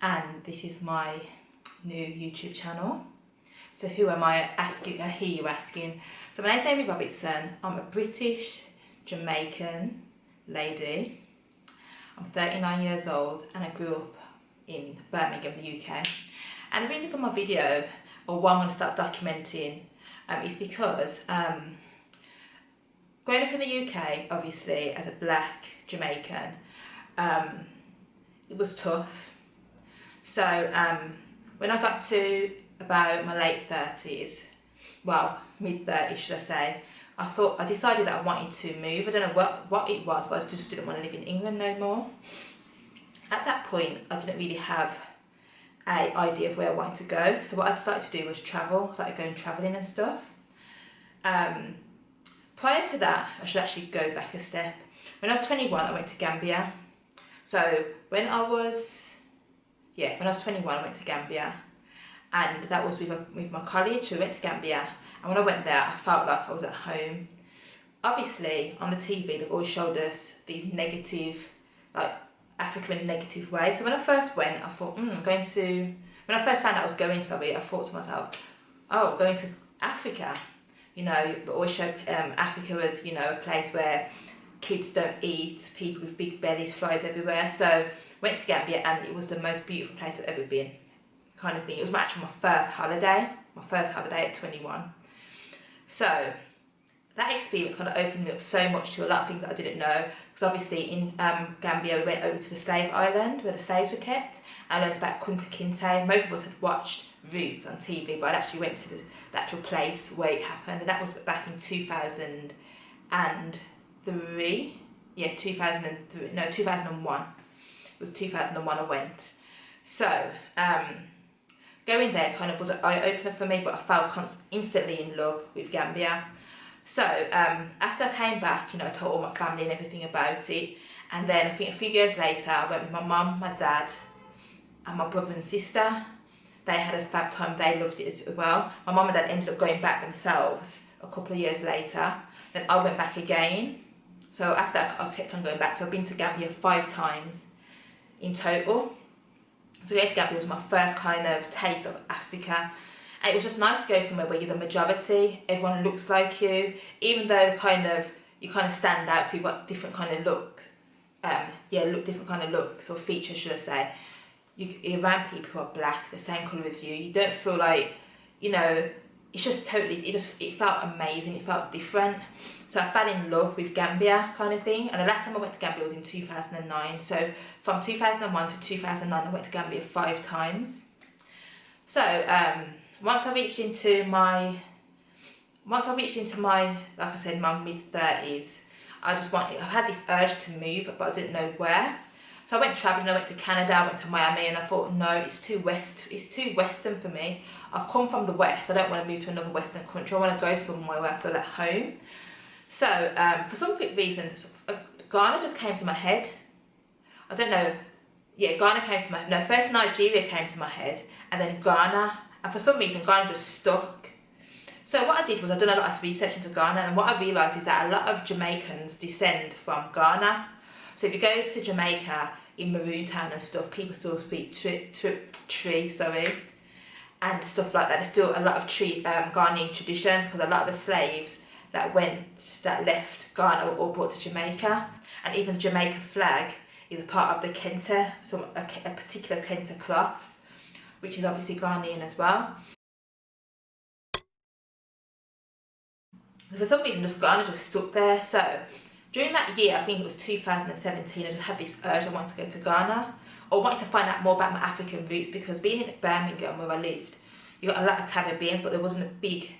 and this is my new YouTube channel. So who am I asking? I hear you asking. So my name's Amy Robertson. I'm a British Jamaican lady. I'm 39 years old and I grew up in Birmingham, the UK. And the reason for my video, or why I'm going to start documenting, is because growing up in the UK, obviously, as a black Jamaican, it was tough. So when I got to about my late 30s, well, mid 30s should I say, I decided that I wanted to move. I don't know what it was, but I just didn't want to live in England no more. At that point, I didn't really have an idea of where I wanted to go. So what I started to do was travel. I started going travelling and stuff. Prior to that, I should actually go back a step. When I was 21, I went to Gambia. So when I was 21, I went to Gambia, and that was with my college. So I went to Gambia, and when I went there, I felt like I was at home. Obviously, on the TV, they've always showed us these negative, like African negative ways. So when I first went, I thought, when I first found out I was going somewhere, I thought to myself, oh, going to Africa. You know, they always show Africa as, you know, a place where kids don't eat, people with big bellies, flies everywhere. So went to Gambia, and it was the most beautiful place I've ever been, kind of thing. It was actually my first holiday at 21. So that experience kind of opened me up so much to a lot of things that I didn't know. Because obviously in Gambia, we went over to the slave island where the slaves were kept. I learned about Kunta Kinte. Most of us had watched Roots on TV, but I actually went to the actual place where it happened, and that was back in 2003. Yeah, 2003. No, 2001. It was 2001 I went. So going there kind of was an eye-opener for me, but I fell instantly in love with Gambia. So after I came back, you know, I told all my family and everything about it. And then I think a few years later, I went with my mum, my dad, and my brother and sister. They had a fab time, they loved it as well. My mum and dad ended up going back themselves a couple of years later. Then I went back again. So after that, I kept on going back. So I've been to Gambia 5 times in total. So going to Gambia was my first kind of taste of Africa. And it was just nice to go somewhere where you're the majority, everyone looks like you, even though you kind of stand out, you've got different kind of looks, different kind of looks or features, should I say. You're around people who are black, the same colour as you. You don't feel like, you know, it's just totally, it felt amazing, it felt different. So I fell in love with Gambia kind of thing. And the last time I went to Gambia was in 2009. So from 2001 to 2009, I went to Gambia 5 times. So once I reached into my, like I said, my mid-30s, I had this urge to move, but I didn't know where. So I went travelling, I went to Canada, I went to Miami, and I thought, no, it's too western for me. I've come from the west, I don't want to move to another western country, I want to go somewhere where I feel at home. So for some quick reason, Ghana just came to my head. I don't know, yeah, Ghana came to my, no, first Nigeria came to my head, and then Ghana, and for some reason Ghana just stuck. So what I did was I done a lot of research into Ghana, and what I realised is that a lot of Jamaicans descend from Ghana. So if you go to Jamaica, in Maroon Town and stuff, people still speak tree, and stuff like that. There's still a lot of Ghanaian traditions, because a lot of the slaves that left Ghana were all brought to Jamaica, and even the Jamaican flag is a part of the kente, a particular kente cloth, which is obviously Ghanaian as well. For some reason, Ghana just stuck there. So during that year, I think it was 2017, I just had this urge, I wanted to go to Ghana. Or wanted to find out more about my African roots, because being in Birmingham where I lived, you got a lot of Caribbeans, but there wasn't a big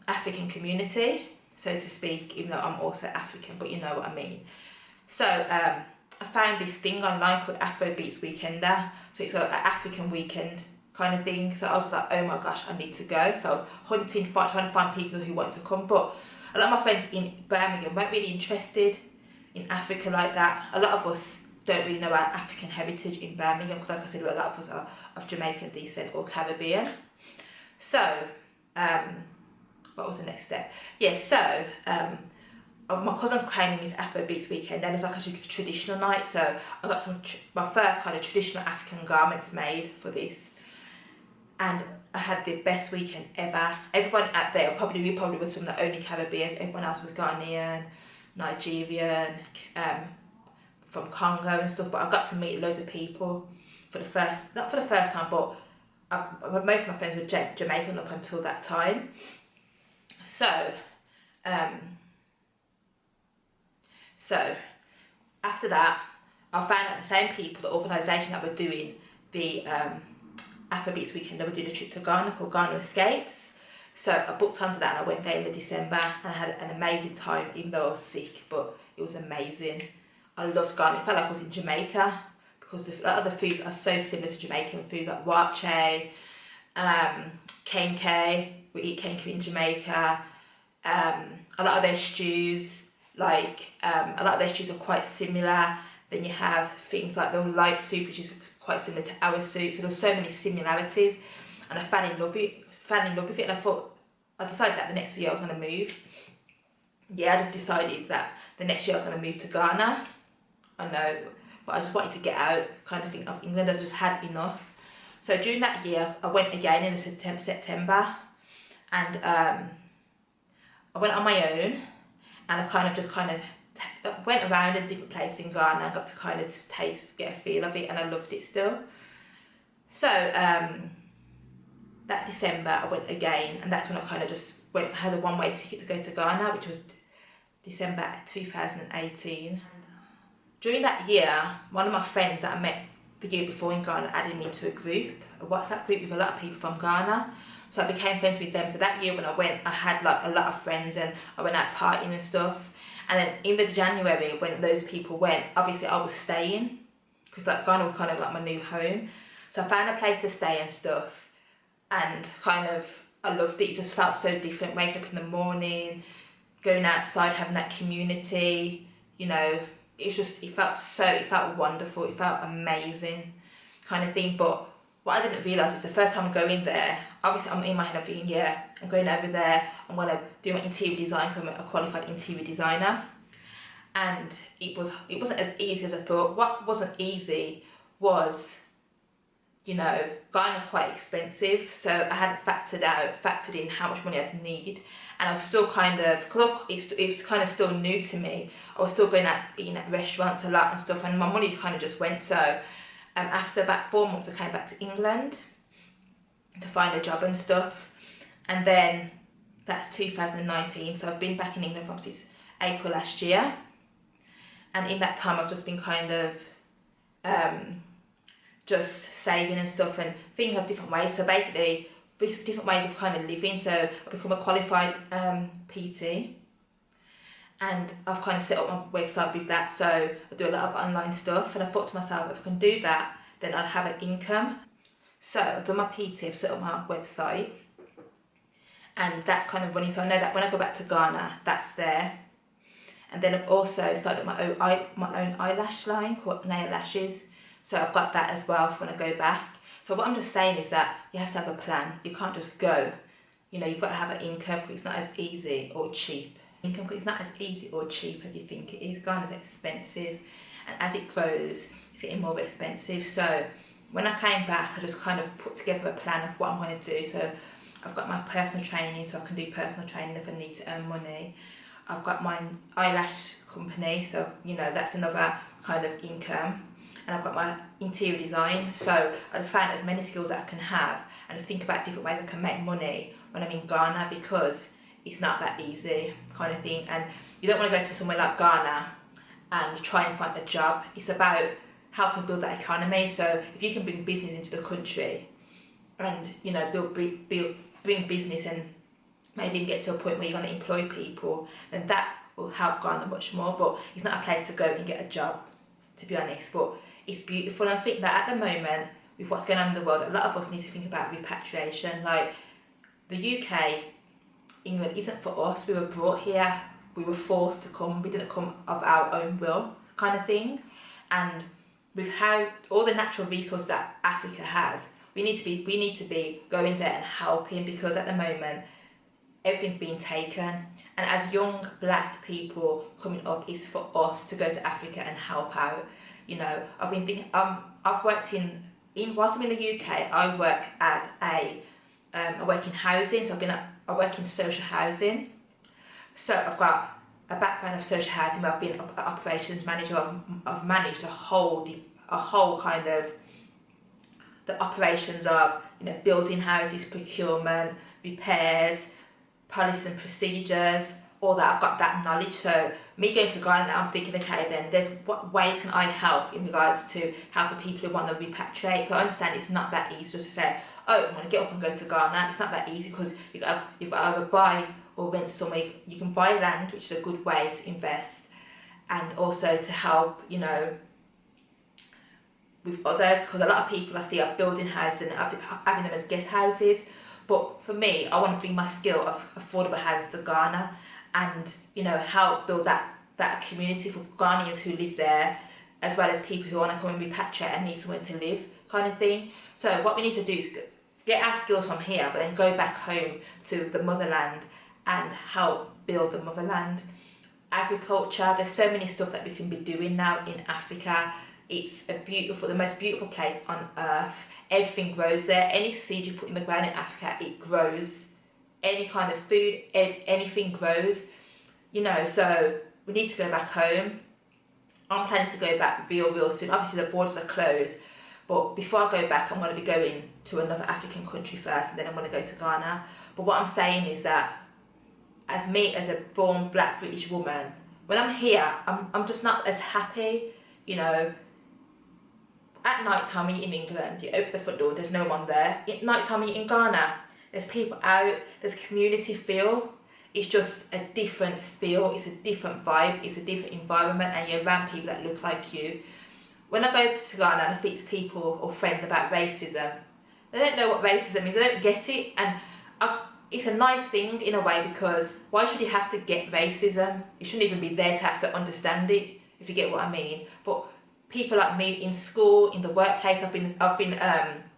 African community, so to speak, even though I'm also African, but you know what I mean. So I found this thing online called Afrobeats Weekender. So it's an African weekend kind of thing. So I was just like, oh my gosh, I need to go. So hunting, trying to find people who wanted to come, but a lot of my friends in Birmingham weren't really interested in Africa like that. A lot of us don't really know about African heritage in Birmingham, because like I said, a lot of us are of Jamaican descent or Caribbean. So, what was the next step? Yeah, so my cousin came in his Afrobeats weekend, and it was like a traditional night, so I got my first kind of traditional African garments made for this, and I had the best weekend ever. Everyone out there, we probably were some of the only Caribbeans. Everyone else was Ghanaian, Nigerian, from Congo and stuff, but I got to meet loads of people not for the first time, but most of my friends were Jamaican up until that time. So after that, I found out the same people, the organisation that were doing the Afrobeats weekend, they were doing a trip to Ghana called Ghana Escapes. So I booked onto that and I went there in December, and I had an amazing time, even though I was sick, but it was amazing. I loved Ghana. It felt like I was in Jamaica, because a lot of the foods are so similar to Jamaican foods, like wache, kenke. We eat kenke in Jamaica. A lot of their stews, a lot of their stews are quite similar. Then you have things like the light soup, which is quite similar to our soup. So there's so many similarities, and I fell in love with it. And I decided that the next year I was going to move. Yeah, I just decided that the next year I was going to move to Ghana. I know, but I just wanted to get out, kind of thing, of England. I just had enough. So during that year, I went again in September, and I went on my own, and I just went around in different places in Ghana and got to kind of get a feel of it, and I loved it still. So that December I went again, and that's when I kind of just had a one-way ticket to go to Ghana, which was December 2018. During that year, one of my friends that I met the year before in Ghana added me to a WhatsApp group with a lot of people from Ghana. So I became friends with them. So that year when I went, I had like a lot of friends, and I went out partying and stuff. And then in the January, when those people went, obviously I was staying, because like Ghana was kind of like my new home. So I found a place to stay and stuff, and I loved it. It just felt so different, waking up in the morning, going outside, having that community, you know. It felt wonderful, it felt amazing kind of thing. But what I didn't realise is the first time I'm going there, obviously I'm in my head thinking, yeah, I'm going over there, I'm going to do my interior design, because I'm a qualified interior designer. And it wasn't as easy as I thought. What wasn't easy was, you know, Ghana's quite expensive, so I hadn't factored in how much money I'd need. And I was still because it was kind of still new to me, I was still going out eating at restaurants a lot and stuff, and my money kind of just went. So after about 4 months I came back to England to find a job and stuff, and then that's 2019, so I've been back in England from since April last year. And in that time I've just been just saving and stuff, and thinking of different ways. So basically different ways of kind of living. So I've become a qualified PT, and I've kind of set up my website with that. So I do a lot of online stuff, and I thought to myself, if I can do that, then I'd have an income. So I've done my PT, I've set up my website, and that's kind of running. So I know that when I go back to Ghana, that's there. And then I've also started my own eyelash line called Nail Lashes. So I've got that as well for when I go back. So what I'm just saying is that you have to have a plan. You can't just go. You know, you've got to have an income, because it's not as easy or cheap. It's not as easy or cheap as you think it is. Ghana's expensive, and as it grows, it's getting more expensive. So when I came back, I just kind of put together a plan of what I'm going to do. So I've got my personal training, so I can do personal training if I need to earn money. I've got my eyelash company, so you know that's another kind of income. And I've got my interior design, so I just found as many skills that I can have, and think about different ways I can make money when I'm in Ghana, because it's not that easy kind of thing. And you don't want to go to somewhere like Ghana and try and find a job. It's about helping build that economy. So if you can bring business into the country, and you know bring business, and maybe get to a point where you're going to employ people, then that will help Ghana much more. But it's not a place to go and get a job, to be honest. But it's beautiful, and I think that at the moment, with what's going on in the world, a lot of us need to think about repatriation. Like, the UK, England isn't for us. We were brought here, we were forced to come, we didn't come of our own will, kind of thing. And with how all the natural resources that Africa has, we need to be going there and helping, because at the moment everything's being taken. And as young black people coming up, it's for us to go to Africa and help out. You know, I've been thinking, I've worked whilst I'm in the UK, I work as I work in housing, so I work in social housing. So I've got a background of social housing where I've been an operations manager. I've managed a whole kind of the operations of, you know, building houses, procurement, repairs, policies and procedures, all that. I've got that knowledge. So me going to Ghana now, I'm thinking, okay, then there's what ways can I help in regards to helping people who want to repatriate. So I understand it's not that easy just to say, oh, I'm going to get up and go to Ghana. It's not that easy, because you've got to either buy or rent somewhere. You can buy land, which is a good way to invest, and also to help, you know, with others, because a lot of people I see are building houses and having them as guest houses. But for me, I want to bring my skill of affordable houses to Ghana, and, you know, help build that community for Ghanaians who live there, as well as people who want to come and repatriate and need somewhere to live, kind of thing. So what we need to do is get our skills from here, but then go back home to the motherland and help build the motherland. Agriculture, there's so many stuff that we can be doing now in Africa. It's the most beautiful place on earth. Everything grows there. Any seed you put in the ground in Africa, it grows. Any kind of food, anything grows. You know, so we need to go back home. I'm planning to go back real soon. Obviously the borders are closed, but before I go back, I'm going to be going to another African country first, and then I'm going to go to Ghana. But what I'm saying is that, as me, as a born black British woman, when I'm here, I'm just not as happy, you know. At night time, when you're in England, you open the front door, there's no one there. At night time, when you're in Ghana, there's people out, there's community feel. It's just a different feel, it's a different vibe, it's a different environment, and you're around people that look like you. When I go to Ghana and I speak to people or friends about racism, they don't know what racism is, they don't get it, and it's a nice thing in a way, because why should you have to get racism? You shouldn't even be there to have to understand it, if you get what I mean. But people like me in school, in the workplace, I've been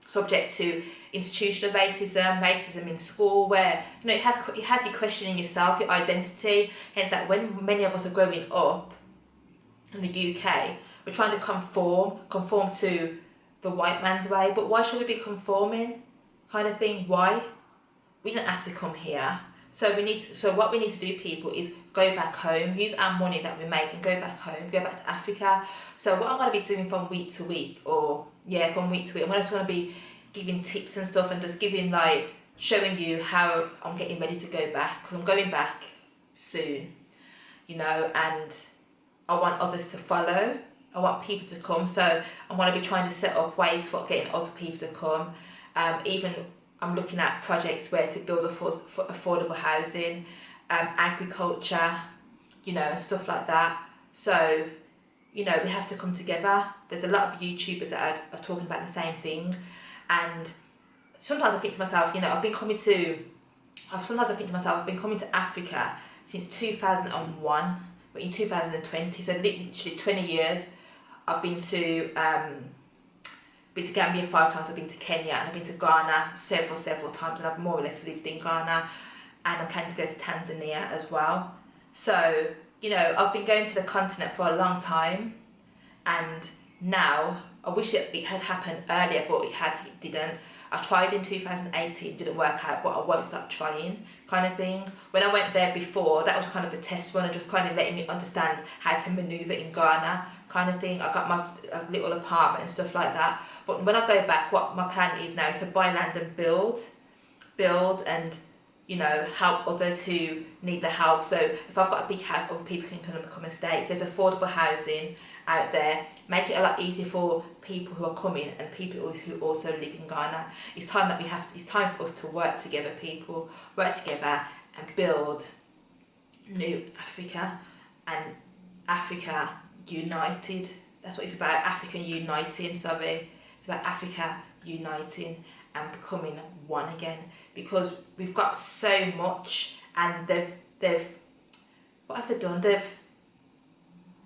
subject to institutional racism in school, where, you know, it has you questioning yourself, your identity. Hence that when many of us are growing up in the UK, we're trying to conform to the white man's way. But why should we be conforming, kind of thing? Why? We didn't ask to come here. So what we need to do, people, is go back home, use our money that we make and go back home, go back to Africa. So what I'm going to be doing from week to week, I'm just going to be giving tips and stuff, and just giving, like, showing you how I'm getting ready to go back, because I'm going back soon, you know, and I want others to follow. I want people to come, so I'm going to be trying to set up ways for getting other people to come. Even I'm looking at projects where to build affordable housing, agriculture, you know, and stuff like that. So, you know, we have to come together. There's a lot of YouTubers that are talking about the same thing, and sometimes I think to myself, you know, I've been coming to Africa since 2001. We're in 2020, so literally 20 years. I've been to Gambia 5 times, I've been to Kenya, and I've been to Ghana several times, and I've more or less lived in Ghana, and I'm planning to go to Tanzania as well. So, you know, I've been going to the continent for a long time, and now I wish it had happened earlier, but it didn't. I tried in 2018, didn't work out, but I won't stop trying, kind of thing. When I went there before, that was kind of a test run, and just kind of letting me understand how to manoeuvre in Ghana, kind of thing. I got my little apartment and stuff like that. But when I go back, what my plan is now is to buy land and build, and, you know, help others who need the help. So if I've got a big house, other people can come and stay. If there's affordable housing out there, make it a lot easier for people who are coming and people who also live in Ghana. It's time for us to work together, people, work together and build new Africa, and Africa united. That's what it's about, Africa uniting, sorry. It's about Africa uniting and becoming one again, because we've got so much, and they've what have they done?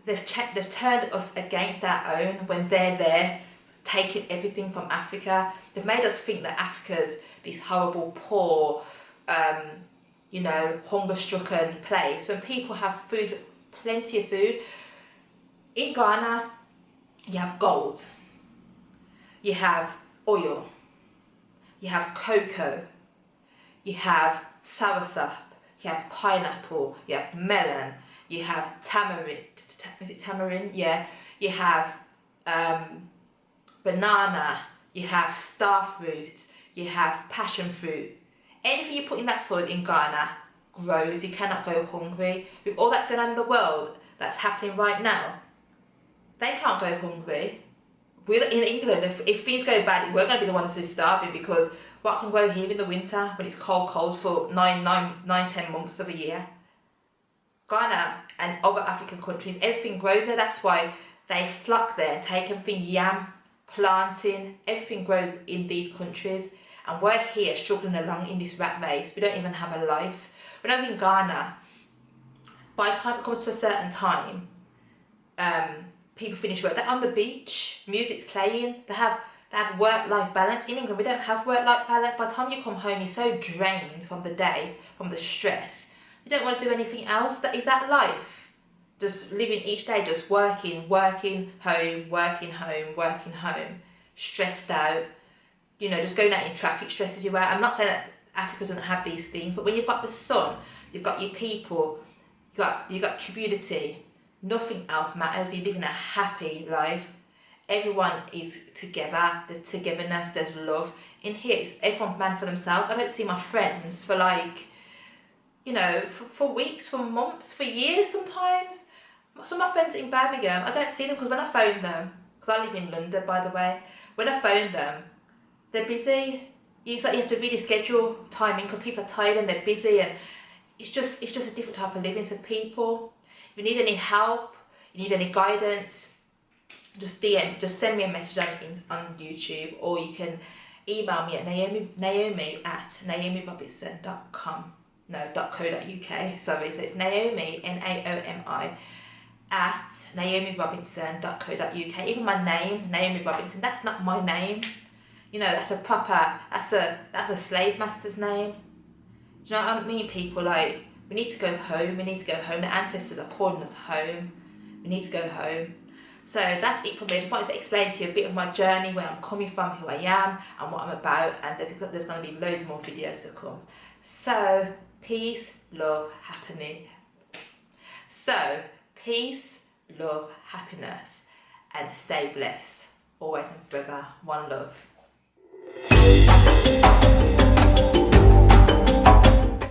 They've turned us against our own when they're there, taking everything from Africa. They've made us think that Africa's this horrible, poor, you know, hunger-stricken place, when people have food, plenty of food. In Ghana, you have gold, you have oil, you have cocoa, you have soursop, you have pineapple, you have melon, you have tamarind, is it tamarind? Yeah. You have banana, you have star fruit, you have passion fruit. Anything you put in that soil in Ghana grows. You cannot go hungry. With all that's going on in the world that's happening right now, they can't go hungry. We're in England, if things go bad, we're going to be the ones who's starving, because what can grow here in the winter when it's cold for 10 months of a year? Ghana and other African countries, everything grows there. That's why they flock there and take everything, yam, planting, everything grows in these countries. And we're here struggling along in this rat race. We don't even have a life. When I was in Ghana, by the time it comes to a certain time, people finish work, they're on the beach, music's playing, they have work-life balance. In England, we don't have work-life balance. By the time you come home, you're so drained from the day, from the stress. You don't want to do anything else. Is that life? Just living each day, just working, home, stressed out. You know, just going out in traffic stresses you out. I'm not saying that Africa doesn't have these things, but when you've got the sun, you've got your people, you've got community, nothing else matters. You're living a happy life. Everyone is together. There's togetherness. There's love. In here, it's everyone man for themselves. I don't see my friends for like, you know, for weeks, for months, for years sometimes. Some of my friends in Birmingham, I don't see them, because when I phone them, because I live in London by the way, when I phone them, they're busy. It's like you have to really schedule timing, because people are tired and they're busy, and it's just a different type of living. So people, if you need any help, you need any guidance, just send me a message on YouTube, or you can email me at naomi@naomirobinson.com. No, .co.uk, sorry, so it's Naomi, Naomi, at naomirobinson.co.uk. Even my name, Naomi Robinson, that's not my name. You know, that's a slave master's name. Do you know what I mean, people? Like, we need to go home, the ancestors are calling us home, we need to go home. So that's it for me. I just wanted to explain to you a bit of my journey, where I'm coming from, who I am, and what I'm about, and there's going to be loads more videos to come. So, peace, love, happiness. So, peace, love, happiness, and stay blessed. Always and forever. One love.